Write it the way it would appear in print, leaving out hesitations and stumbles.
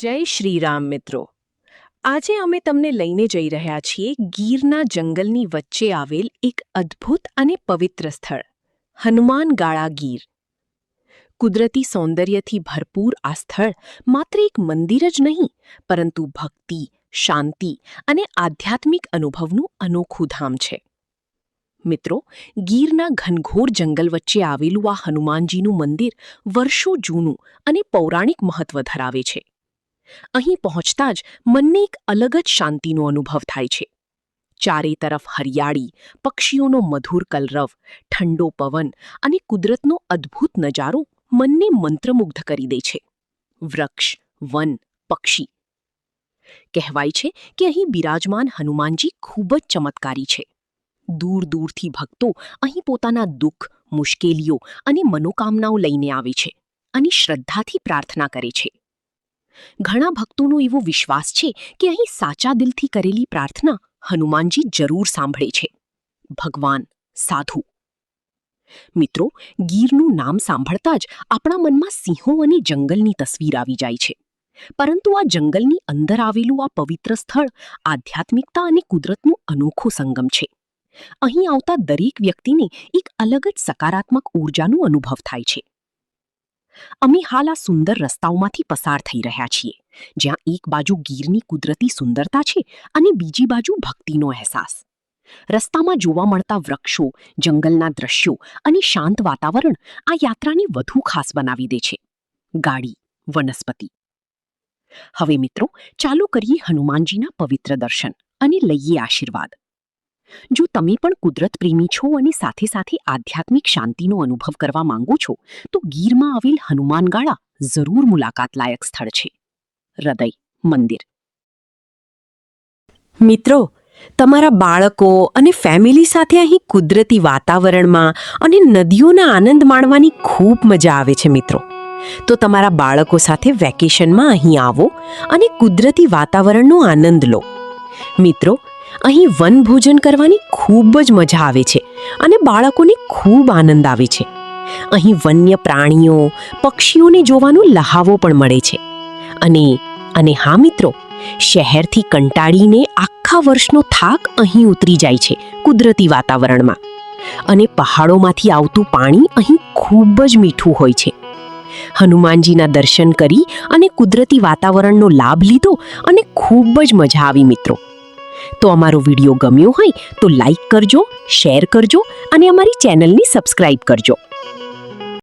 જય શ્રી રામ મિત્રો। આજે અમે તમને લઈને જઈ રહ્યા છીએ ગીરના જંગલની વચ્ચે આવેલ એક અદ્ભુત અને પવિત્ર સ્થળ હનુમાનગાળા ગીર। કુદરતી સૌંદર્યથી ભરપૂર આ સ્થળ માત્ર એક મંદિર જ નહીં, પરંતુ ભક્તિ, શાંતિ અને આધ્યાત્મિક અનુભવનું અનોખું ધામ છે। મિત્રો, ગીરના ઘનઘોર જંગલ વચ્ચે આવેલું આ હનુમાનજીનું મંદિર વર્ષો જૂનું અને પૌરાણિક મહત્વ ધરાવે છે। અહીં પહોંચતા જ મનને એક અલગ જ શાંતિનો અનુભવ થાય છે। ચારે તરફ હરિયાળી, પક્ષીઓનો મધુર કલરવ, ઠંડો પવન અને કુદરતનો અદ્ભુત નજારો મનને મંત્રમુગ્ધ કરી દે છે। વૃક્ષ, વન, પક્ષી, કહેવાય છે કે અહીં બિરાજમાન હનુમાનજી ખૂબ જ ચમત્કારી છે। દૂર દૂરથી ભક્તો અહીં પોતાના દુઃખ, મુશ્કેલીઓ અને મનોકામનાઓ લઈને આવે છે અને શ્રદ્ધાથી પ્રાર્થના કરે છે। ઘણા ભક્તોનો એવો વિશ્વાસ છે કે અહીં સાચા દિલથી કરેલી પ્રાર્થના હનુમાનજી જરૂર સાંભળે છે। ભગવાન, સાધુ। મિત્રો, ગીરનું નામ સાંભળતા જ આપણા મનમાં સિંહો અને જંગલની તસવીર આવી જાય છે, પરંતુ આ જંગલની અંદર આવેલું આ પવિત્ર સ્થળ આધ્યાત્મિકતા અને કુદરતનો અનોખો સંગમ છે। અહીં આવતા દરેક વ્યક્તિને એક અલગ જ સકારાત્મક ઊર્જાનો અનુભવ થાય છે। અમે હાલ આ સુંદર રસ્તાઓમાંથી પસાર થઈ રહ્યા છીએ, જ્યાં એક બાજુ ગીરની કુદરતી સુંદરતા છે અને બીજી બાજુ ભક્તિનો અહેસાસ। રસ્તામાં જોવા મળતા વૃક્ષો, જંગલના દ્રશ્યો અને શાંત વાતાવરણ આ યાત્રાને વધુ ખાસ બનાવી દે છે। ગાડી, વનસ્પતિ। હવે મિત્રો, ચાલો કરીએ હનુમાનજીના પવિત્ર દર્શન અને લઈએ આશીર્વાદ। જો તમે પણ કુદરત પ્રેમી છો અને સાથે સાથે આધ્યાત્મિક શાંતિનો અનુભવ કરવા માંગો છો, તો ગીરમાં આવેલ હનુમાનગાળા જરૂર મુલાકાત લાયક સ્થળ છે। હૃદય મંદિર। મિત્રો, તમારા બાળકો અને ફેમિલી સાથે અહીં કુદરતી વાતાવરણમાં અને નદીઓના આનંદ માણવાની ખૂબ મજા આવે છે મિત્રો। તો તમારા બાળકો સાથે વેકેશનમાં અહીં આવો અને કુદરતી વાતાવરણનો આનંદ લો। મિત્રો, અહીં વનભોજન કરવાની ખૂબ જ મજા આવે છે અને બાળકોને ખૂબ આનંદ આવે છે। અહીં વન્ય પ્રાણીઓ, પક્ષીઓને જોવાનો લહાવો પણ મળે છે। અને હા મિત્રો, શહેરથી કંટાળીને આખા વર્ષનો થાક અહીં ઉતરી જાય છે કુદરતી વાતાવરણમાં। અને પહાડોમાંથી આવતું પાણી અહીં ખૂબ જ મીઠું હોય છે। હનુમાનજીના દર્શન કરી અને કુદરતી વાતાવરણનો લાભ લીધો અને ખૂબ જ મજા આવી મિત્રો। તો અમારો વિડીયો ગમ્યો હોય તો લાઈક કરજો, શેર કરજો અને અમારી ચેનલને સબસ્ક્રાઇબ કરજો।